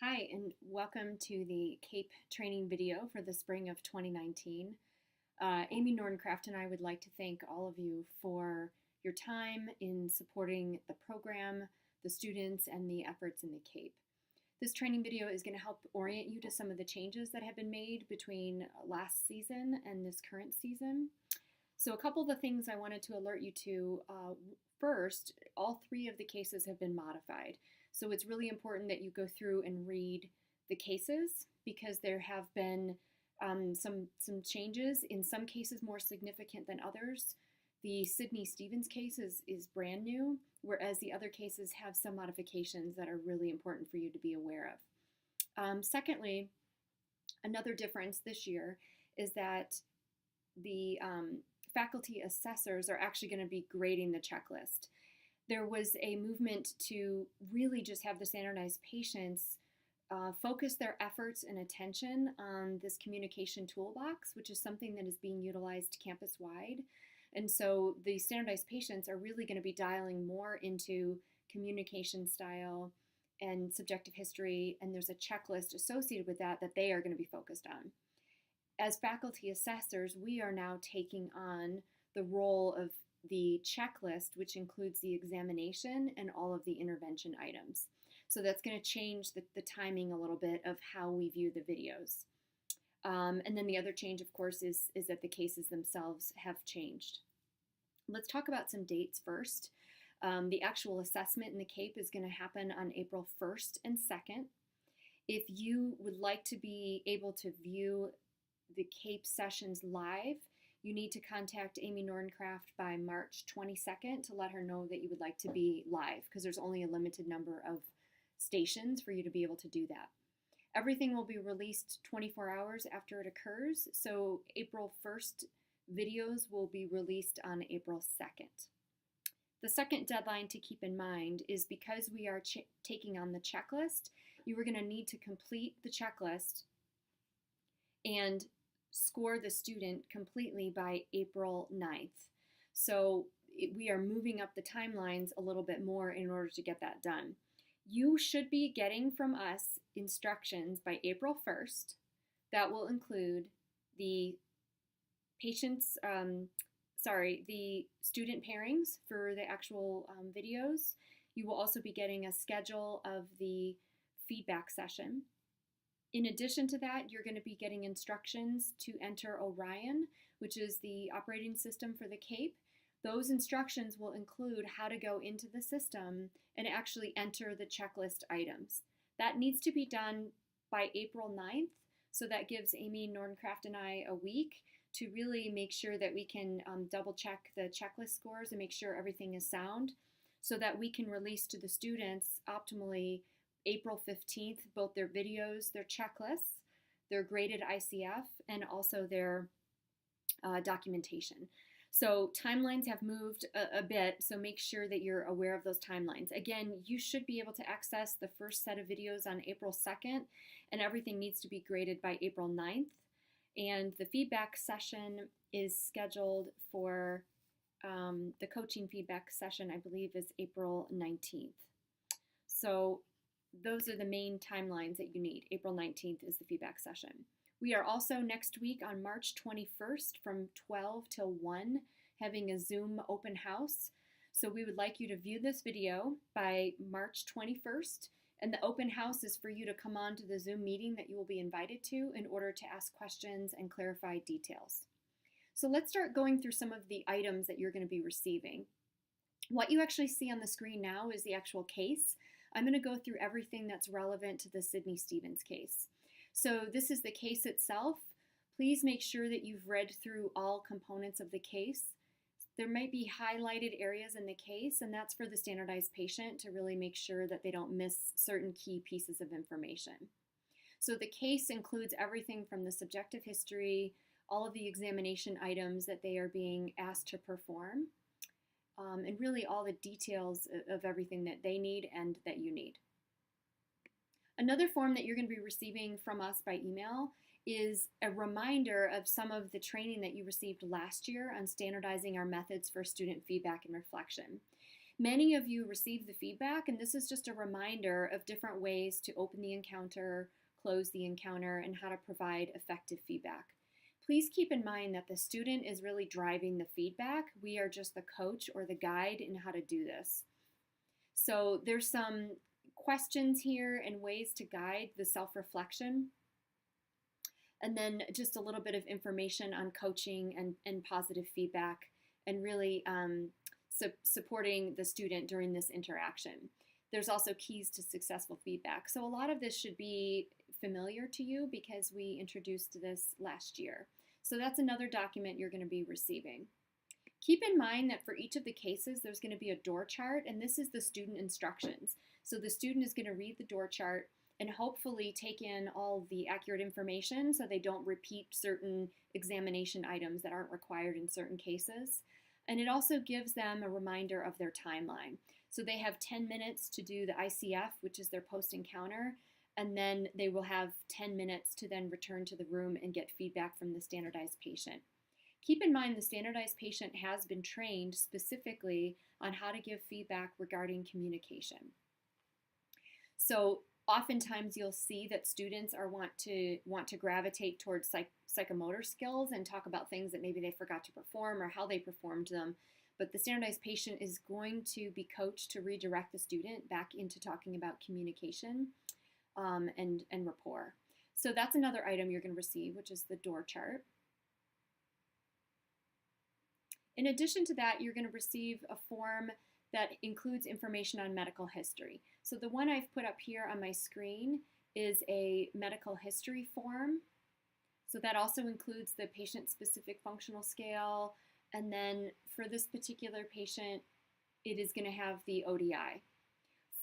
Hi, and welcome to the CAPE training video for the spring of 2019. Amy Nordencraft and I would like to thank all of you for your time in supporting the program, the students, and the efforts in the CAPE. This training video is going to help orient you to some of the changes that have been made between last season and this current season. So a couple of the things I wanted to alert you to. First, all three of the cases have been modified. So it's really important that you go through and read the cases because there have been some changes, in some cases more significant than others. The Sydney Stevens case is brand new, whereas the other cases have some modifications that are really important for you to be aware of. Secondly, another difference this year is that the faculty assessors are actually going to be grading the checklist. There was a movement to really just have the standardized patients focus their efforts and attention on this communication toolbox, which is something that is being utilized campus-wide. And so the standardized patients are really going to be dialing more into communication style and subjective history, and there's a checklist associated with that they are going to be focused on. As faculty assessors, we are now taking on the role of the checklist, which includes the examination and all of the intervention items. So that's going to change the timing a little bit of how we view the videos. And then the other change, of course, is that the cases themselves have changed. Let's talk about some dates first. The actual assessment in the CAPE is going to happen on April 1st and 2nd. If you would like to be able to view the CAPE sessions live, you need to contact Amy Nordencraft by March 22nd to let her know that you would like to be live, because there's only a limited number of stations for you to be able to do that. Everything will be released 24 hours after it occurs, so April 1st videos will be released on April 2nd. The second deadline to keep in mind is because we are taking on the checklist, you are going to need to complete the checklist and score the student completely by April 9th. So we are moving up the timelines a little bit more in order to get that done. You should be getting from us instructions by April 1st that will include the the student pairings for the actual videos. You will also be getting a schedule of the feedback session. In addition to that, you're going to be getting instructions to enter Orion, which is the operating system for the CAPE. Those instructions will include how to go into the system and actually enter the checklist items. That needs to be done by April 9th, so that gives Amy Nordencraft and I a week to really make sure that we can double check the checklist scores and make sure everything is sound, so that we can release to the students optimally April 15th, both their videos, their checklists, their graded ICF, and also their documentation. So timelines have moved a bit, so make sure that you're aware of those timelines. Again, you should be able to access the first set of videos on April 2nd, and everything needs to be graded by April 9th. And the feedback session is scheduled for the coaching feedback session, I believe, is April 19th. So those are the main timelines that you need. April 19th is the feedback session. We are also next week on March 21st from 12 till 1 having a Zoom open house. So we would like you to view this video by March 21st. And the open house is for you to come on to the Zoom meeting that you will be invited to in order to ask questions and clarify details. So let's start going through some of the items that you're going to be receiving. What you actually see on the screen now is the actual case. I'm going to go through everything that's relevant to the Sydney Stevens case. So this is the case itself. Please make sure that you've read through all components of the case. There might be highlighted areas in the case, and that's for the standardized patient to really make sure that they don't miss certain key pieces of information. So the case includes everything from the subjective history, all of the examination items that they are being asked to perform, and really all the details of everything that they need and that you need. Another form that you're going to be receiving from us by email is a reminder of some of the training that you received last year on standardizing our methods for student feedback and reflection. Many of you received the feedback, and this is just a reminder of different ways to open the encounter, close the encounter, and how to provide effective feedback. Please keep in mind that the student is really driving the feedback. We are just the coach or the guide in how to do this. So there's some questions here and ways to guide the self-reflection. And then just a little bit of information on coaching and positive feedback, and really supporting the student during this interaction. There's also keys to successful feedback. So a lot of this should be familiar to you because we introduced this last year. So that's another document you're going to be receiving. Keep in mind that for each of the cases, there's going to be a door chart, and this is the student instructions. So the student is going to read the door chart and hopefully take in all the accurate information so they don't repeat certain examination items that aren't required in certain cases. And it also gives them a reminder of their timeline. So they have 10 minutes to do the ICF, which is their post-encounter, and then they will have 10 minutes to then return to the room and get feedback from the standardized patient. Keep in mind the standardized patient has been trained specifically on how to give feedback regarding communication. So oftentimes you'll see that students want to gravitate towards psychomotor skills and talk about things that maybe they forgot to perform or how they performed them. But the standardized patient is going to be coached to redirect the student back into talking about communication and rapport. So that's another item you're going to receive, which is the door chart. In addition to that, you're going to receive a form that includes information on medical history. So the one I've put up here on my screen is a medical history form. So that also includes the patient-specific functional scale, and then for this particular patient, it is going to have the ODI.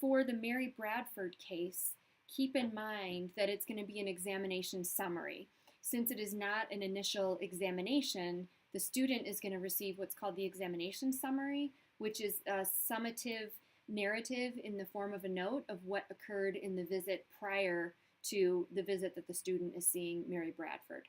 For the Mary Bradford case, keep in mind that it's going to be an examination summary. Since it is not an initial examination, the student is going to receive what's called the examination summary, which is a summative narrative in the form of a note of what occurred in the visit prior to the visit that the student is seeing Mary Bradford.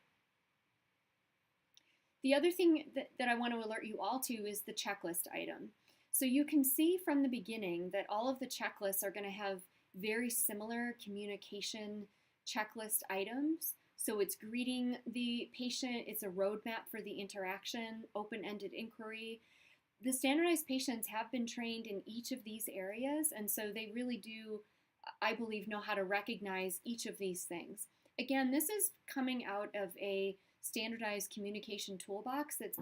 The other thing that I want to alert you all to is the checklist item. So you can see from the beginning that all of the checklists are going to have very similar communication checklist items. So it's greeting the patient, it's a roadmap for the interaction, open-ended inquiry. The standardized patients have been trained in each of these areas, and so they really do, I believe, know how to recognize each of these things. Again, this is coming out of a standardized communication toolbox that's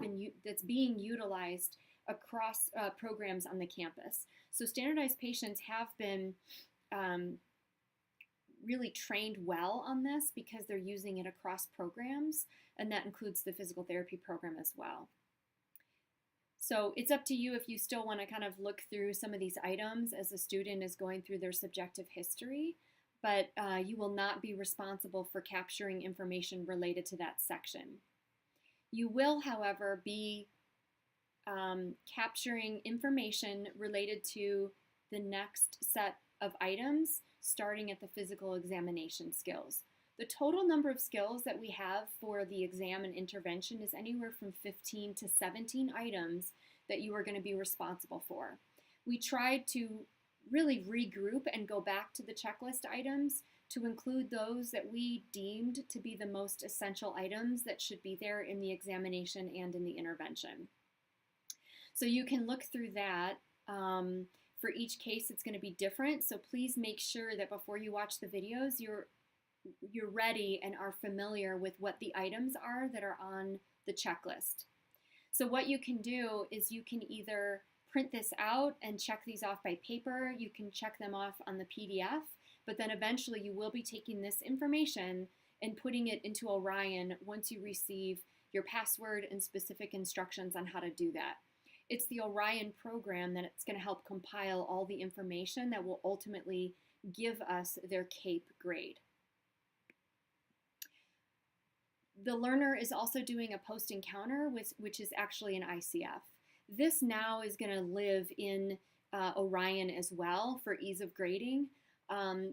being utilized across programs on the campus. So standardized patients have been really trained well on this because they're using it across programs, and that includes the physical therapy program as well. So it's up to you if you still want to kind of look through some of these items as a student is going through their subjective history, but you will not be responsible for capturing information related to that section. You will, however, be capturing information related to the next set of items starting at the physical examination skills. The total number of skills that we have for the exam and intervention is anywhere from 15 to 17 items that you are going to be responsible for. We tried to really regroup and go back to the checklist items to include those that we deemed to be the most essential items that should be there in the examination and in the intervention. So you can look through that. For each case, it's going to be different, so please make sure that before you watch the videos, you're ready and are familiar with what the items are that are on the checklist. So what you can do is you can either print this out and check these off by paper, you can check them off on the PDF, but then eventually you will be taking this information and putting it into Orion once you receive your password and specific instructions on how to do that. It's the Orion program that it's going to help compile all the information that will ultimately give us their CAPE grade. The learner is also doing a post-encounter, which is actually an ICF. This now is going to live in Orion as well for ease of grading.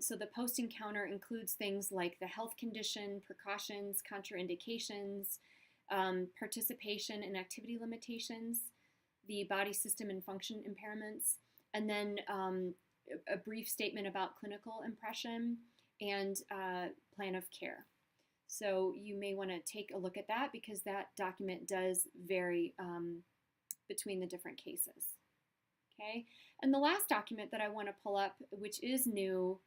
So the post-encounter includes things like the health condition, precautions, contraindications, participation and activity limitations, the body system and function impairments, and then a brief statement about clinical impression and plan of care. So you may want to take a look at that because that document does vary between the different cases. Okay, and the last document that I want to pull up, which is new,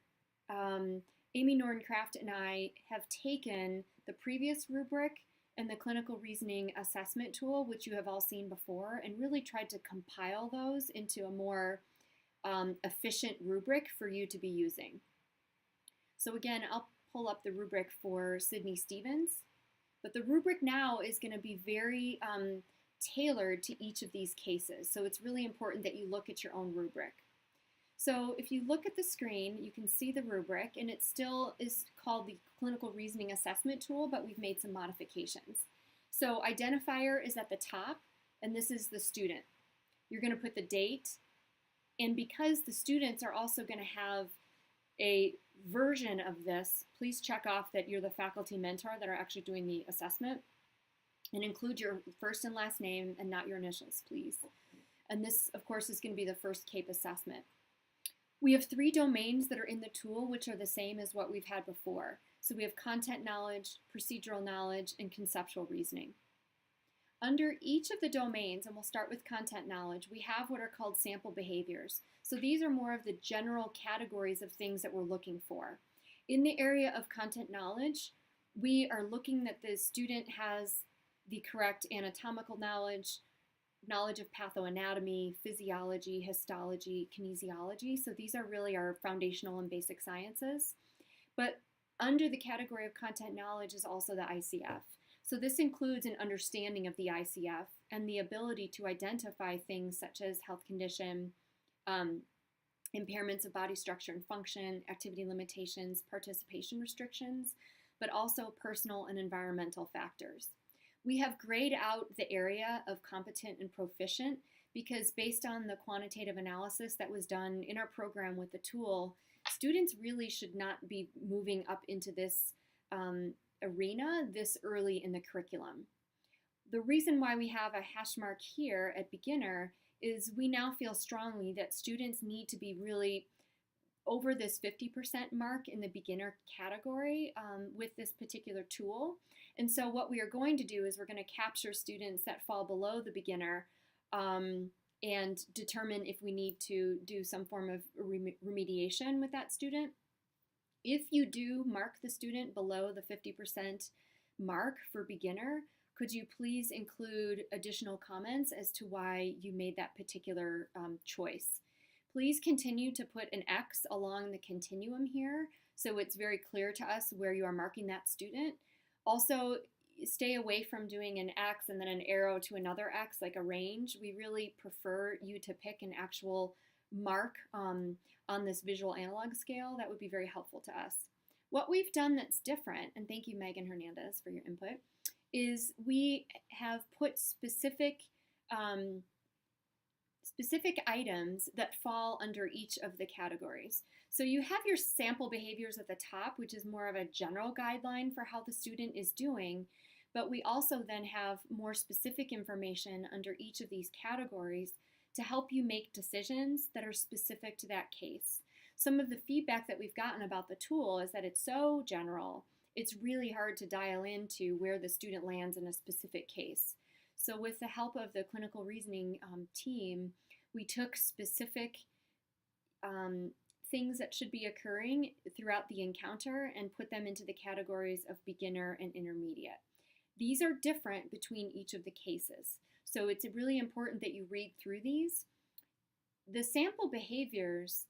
Amy Nordencraft and I have taken the previous rubric and the clinical reasoning assessment tool, which you have all seen before, and really tried to compile those into a more efficient rubric for you to be using. So again, I'll pull up the rubric for Sydney Stevens, but the rubric now is going to be very tailored to each of these cases. So it's really important that you look at your own rubric. So if you look at the screen, you can see the rubric, and it still is called the Clinical Reasoning Assessment Tool, but we've made some modifications. So identifier is at the top, and this is the student. You're going to put the date, and because the students are also going to have a version of this, please check off that you're the faculty mentor that are actually doing the assessment, and include your first and last name and not your initials, please. And this, of course, is going to be the first CAPE assessment. We have 3 domains that are in the tool, which are the same as what we've had before. So we have content knowledge, procedural knowledge, and conceptual reasoning. Under each of the domains, and we'll start with content knowledge, we have what are called sample behaviors. So these are more of the general categories of things that we're looking for. In the area of content knowledge, we are looking that the student has the correct anatomical knowledge, knowledge of pathoanatomy, physiology, histology, kinesiology. So these are really our foundational and basic sciences. But under the category of content knowledge is also the ICF. So this includes an understanding of the ICF and the ability to identify things such as health condition, impairments of body structure and function, activity limitations, participation restrictions, but also personal and environmental factors. We have grayed out the area of competent and proficient because based on the quantitative analysis that was done in our program with the tool, students really should not be moving up into this arena this early in the curriculum. The reason why we have a hash mark here at beginner is we now feel strongly that students need to be really over this 50% mark in the beginner category with this particular tool. And so what we are going to do is we're going to capture students that fall below the beginner and determine if we need to do some form of remediation with that student. If you do mark the student below the 50% mark for beginner, could you please include additional comments as to why you made that particular choice? Please continue to put an X along the continuum here so it's very clear to us where you are marking that student. Also, stay away from doing an X and then an arrow to another X, like a range. We really prefer you to pick an actual mark on this visual analog scale. That would be very helpful to us. What we've done that's different, and thank you Megan Hernandez for your input, is we have put specific items that fall under each of the categories. So you have your sample behaviors at the top, which is more of a general guideline for how the student is doing, but we also then have more specific information under each of these categories to help you make decisions that are specific to that case. Some of the feedback that we've gotten about the tool is that it's so general, it's really hard to dial into where the student lands in a specific case. So with the help of the clinical reasoning team, we took specific things that should be occurring throughout the encounter and put them into the categories of beginner and intermediate. These are different between each of the cases. So it's really important that you read through these. The sample behaviors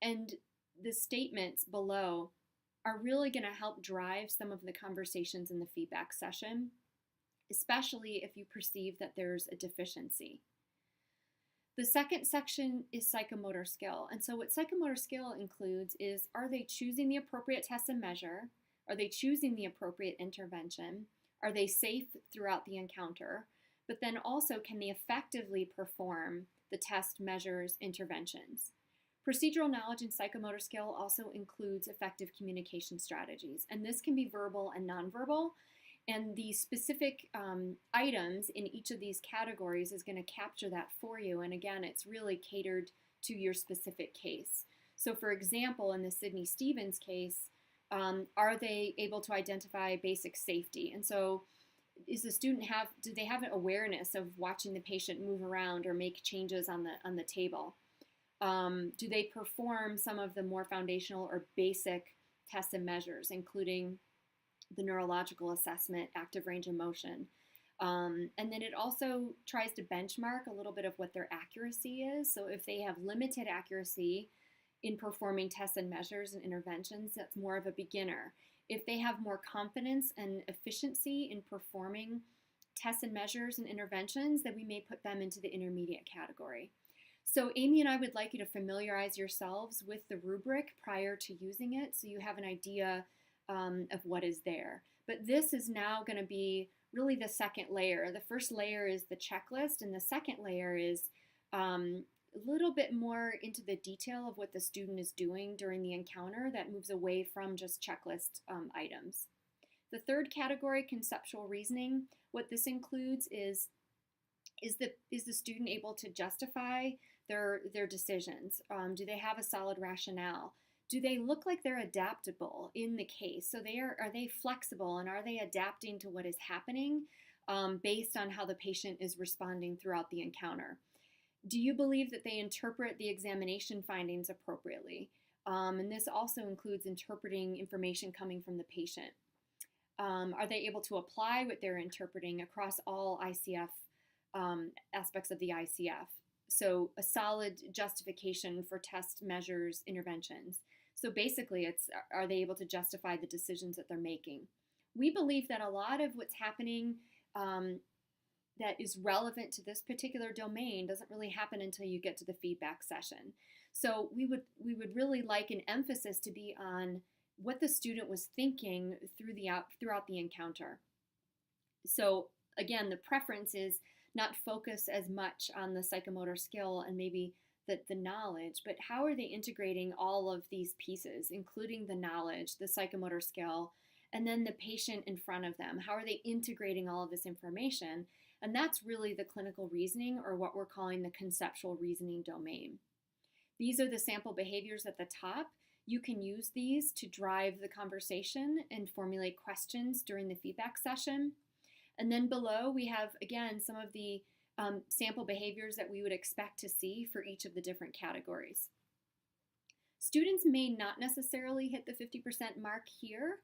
and the statements below are really going to help drive some of the conversations in the feedback session, especially if you perceive that there's a deficiency. The second section is psychomotor skill. And so what psychomotor skill includes is, are they choosing the appropriate test and measure? Are they choosing the appropriate intervention? Are they safe throughout the encounter? But then also, can they effectively perform the test, measures, interventions? Procedural knowledge and psychomotor skill also includes effective communication strategies. And this can be verbal and nonverbal. And the specific items in each of these categories is going to capture that for you. And again, it's really catered to your specific case. So for example, in the Sydney Stevens case, are they able to identify basic safety? And so is the student do they have an awareness of watching the patient move around or make changes on the table? Do they perform some of the more foundational or basic tests and measures, including the neurological assessment, active range of motion? And then it also tries to benchmark a little bit of what their accuracy is. So if they have limited accuracy in performing tests and measures and interventions, that's more of a beginner. If they have more confidence and efficiency in performing tests and measures and interventions, then we may put them into the intermediate category. So Amy and I would like you to familiarize yourselves with the rubric prior to using it so you have an idea of what is there. But this is now going to be really the second layer. The first layer is the checklist, and the second layer is a little bit more into the detail of what the student is doing during the encounter that moves away from just checklist items. The third category, conceptual reasoning, what this includes is the student able to justify their decisions? Do they have a solid rationale? Do they look like they're adaptable in the case? So are they flexible, and are they adapting to what is happening based on how the patient is responding throughout the encounter? Do you believe that they interpret the examination findings appropriately? And this also includes interpreting information coming from the patient. Are they able to apply what they're interpreting across all ICF aspects of the ICF? So a solid justification for test measures, interventions. So basically are they able to justify the decisions that they're making? We believe that a lot of what's happening that is relevant to this particular domain doesn't really happen until you get to the feedback session. So we would really like an emphasis to be on what the student was thinking throughout the encounter. So again, the preference is not focus as much on the psychomotor skill and maybe the knowledge, but how are they integrating all of these pieces, including the knowledge, the psychomotor skill, and then the patient in front of them? How are they integrating all of this information? And that's really the clinical reasoning, or what we're calling the conceptual reasoning domain. These are the sample behaviors at the top. You can use these to drive the conversation and formulate questions during the feedback session. And then below, we have, again, some of the sample behaviors that we would expect to see for each of the different categories. Students may not necessarily hit the 50% mark here.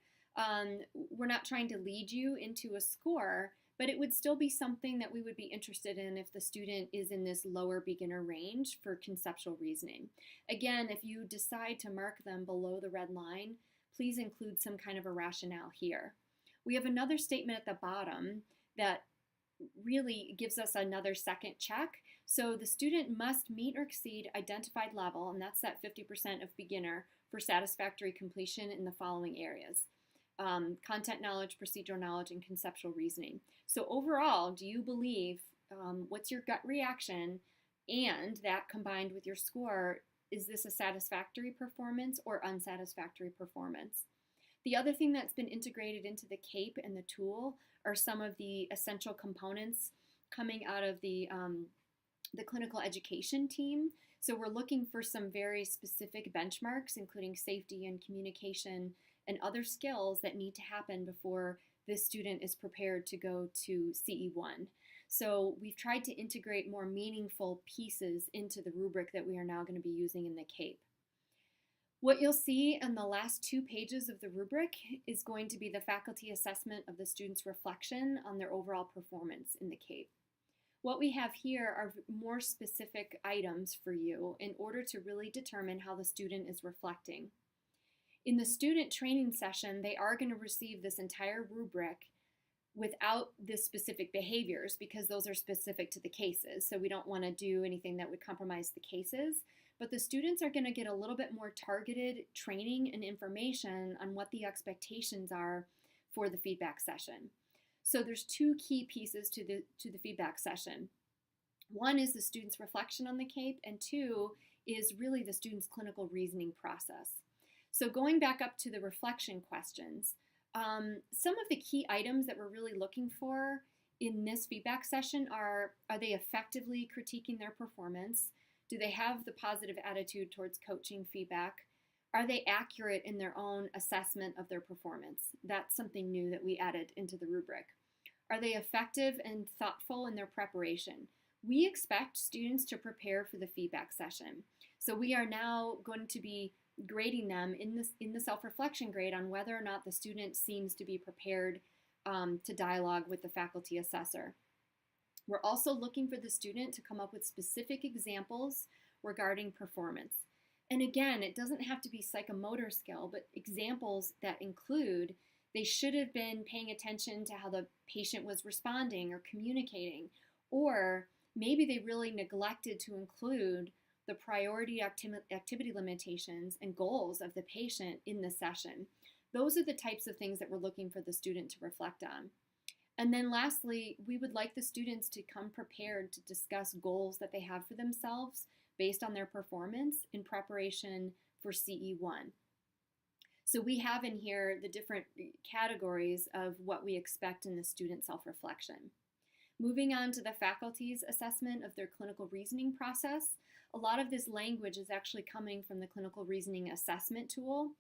We're not trying to lead you into a score, but it would still be something that we would be interested in if the student is in this lower beginner range for conceptual reasoning. Again, if you decide to mark them below the red line, please include some kind of a rationale here. We have another statement at the bottom that really gives us another second check. So the student must meet or exceed identified level, and that's that 50% of beginner, for satisfactory completion in the following areas: content knowledge, procedural knowledge, and conceptual reasoning. So overall, do you believe, what's your gut reaction, and that combined with your score, is this a satisfactory performance or unsatisfactory performance? The other thing that's been integrated into the CAPE and the tool are some of the essential components coming out of the clinical education team. So we're looking for some very specific benchmarks, including safety and communication and other skills that need to happen before this student is prepared to go to CE1. So we've tried to integrate more meaningful pieces into the rubric that we are now going to be using in the CAPE. What you'll see in the last 2 pages of the rubric is going to be the faculty assessment of the student's reflection on their overall performance in the CAPE. What we have here are more specific items for you in order to really determine how the student is reflecting. In the student training session, they are going to receive this entire rubric without the specific behaviors, because those are specific to the cases. So we don't want to do anything that would compromise the cases. But the students are going to get a little bit more targeted training and information on what the expectations are for the feedback session. So there's 2 key pieces to the feedback session. One is the student's reflection on the CAPE, and 2 is really the student's clinical reasoning process. So going back up to the reflection questions, some of the key items that we're really looking for in this feedback session are they effectively critiquing their performance? Do they have the positive attitude towards coaching feedback? Are they accurate in their own assessment of their performance? That's something new that we added into the rubric. Are they effective and thoughtful in their preparation? We expect students to prepare for the feedback session. So we are now going to be grading them in the self-reflection grade on whether or not the student seems to be prepared to dialogue with the faculty assessor. We're also looking for the student to come up with specific examples regarding performance. And again, it doesn't have to be psychomotor skill, but examples that include they should have been paying attention to how the patient was responding or communicating, or maybe they really neglected to include the priority activity limitations and goals of the patient in the session. Those are the types of things that we're looking for the student to reflect on. And then lastly, we would like the students to come prepared to discuss goals that they have for themselves based on their performance in preparation for CE1. So we have in here the different categories of what we expect in the student self-reflection. Moving on to the faculty's assessment of their clinical reasoning process, a lot of this language is actually coming from the clinical reasoning assessment tool.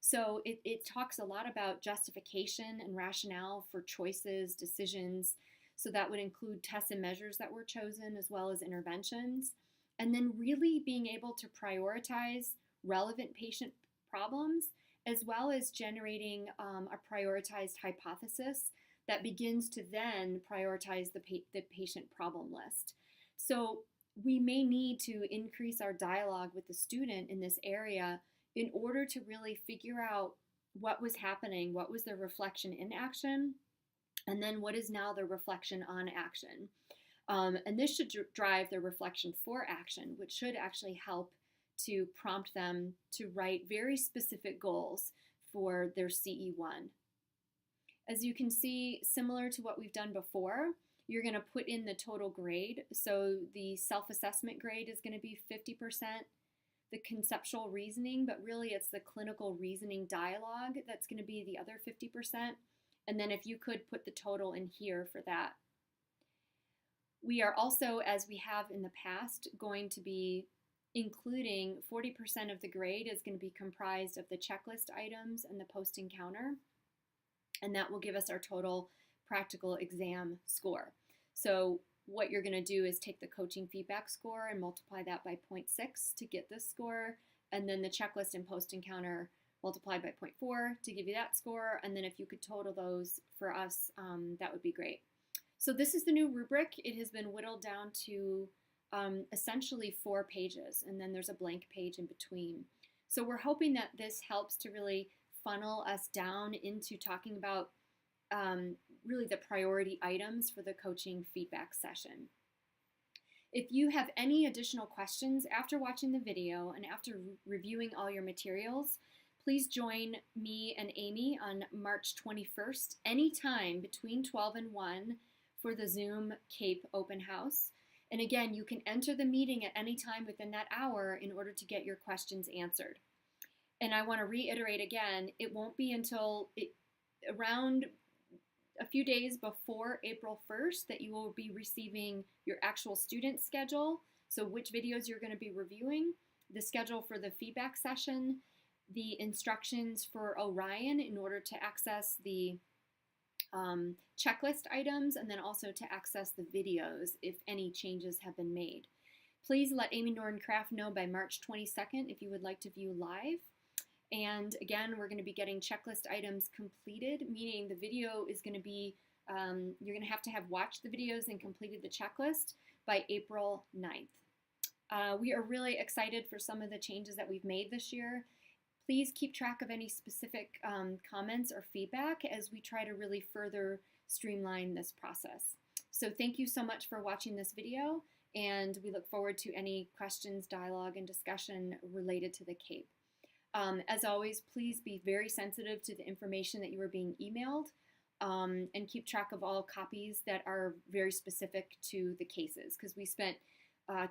So it talks a lot about justification and rationale for choices, decisions. So that would include tests and measures that were chosen as well as interventions. And then really being able to prioritize relevant patient problems as well as generating a prioritized hypothesis that begins to then prioritize the patient problem list. So we may need to increase our dialogue with the student in this area in order to really figure out what was happening, what was their reflection in action, and then what is now their reflection on action. And this should drive their reflection for action, which should actually help to prompt them to write very specific goals for their CE1. As you can see, similar to what we've done before, you're going to put in the total grade. So the self-assessment grade is going to be 50%, the conceptual reasoning, but really it's the clinical reasoning dialogue that's going to be the other 50%. And then if you could put the total in here for that. We are also, as we have in the past, going to be including 40% of the grade is going to be comprised of the checklist items and the post-encounter. And that will give us our total practical exam score. So what you're going to do is take the coaching feedback score and multiply that by 0.6 to get this score, and then the checklist and post-encounter multiplied by 0.4 to give you that score, and then if you could total those for us, that would be great. So this is the new rubric. It has been whittled down to essentially 4 pages, and then there's a blank page in between. So we're hoping that this helps to really funnel us down into talking about really the priority items for the coaching feedback session. If you have any additional questions after watching the video and after reviewing all your materials, please join me and Amy on March 21st, anytime between 12 and 1 for the Zoom CAPE open house. And again, you can enter the meeting at any time within that hour in order to get your questions answered. And I want to reiterate again, it won't be until around a few days before April 1st that you will be receiving your actual student schedule. So which videos you're going to be reviewing, the schedule for the feedback session, the instructions for Orion in order to access the checklist items, and then also to access the videos if any changes have been made. Please let Amy Nordencraft know by March 22nd if you would like to view live. And again, we're going to be getting checklist items completed, meaning the video is going to be, you're going to have watched the videos and completed the checklist by April 9th. We are really excited for some of the changes that we've made this year. Please keep track of any specific comments or feedback as we try to really further streamline this process. So thank you so much for watching this video, and we look forward to any questions, dialogue, and discussion related to the CAPE. As always, please be very sensitive to the information that you are being emailed, and keep track of all copies that are very specific to the cases, because we spent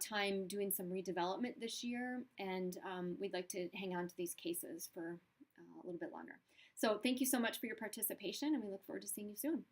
time doing some redevelopment this year, and we'd like to hang on to these cases for a little bit longer. So thank you so much for your participation, and we look forward to seeing you soon.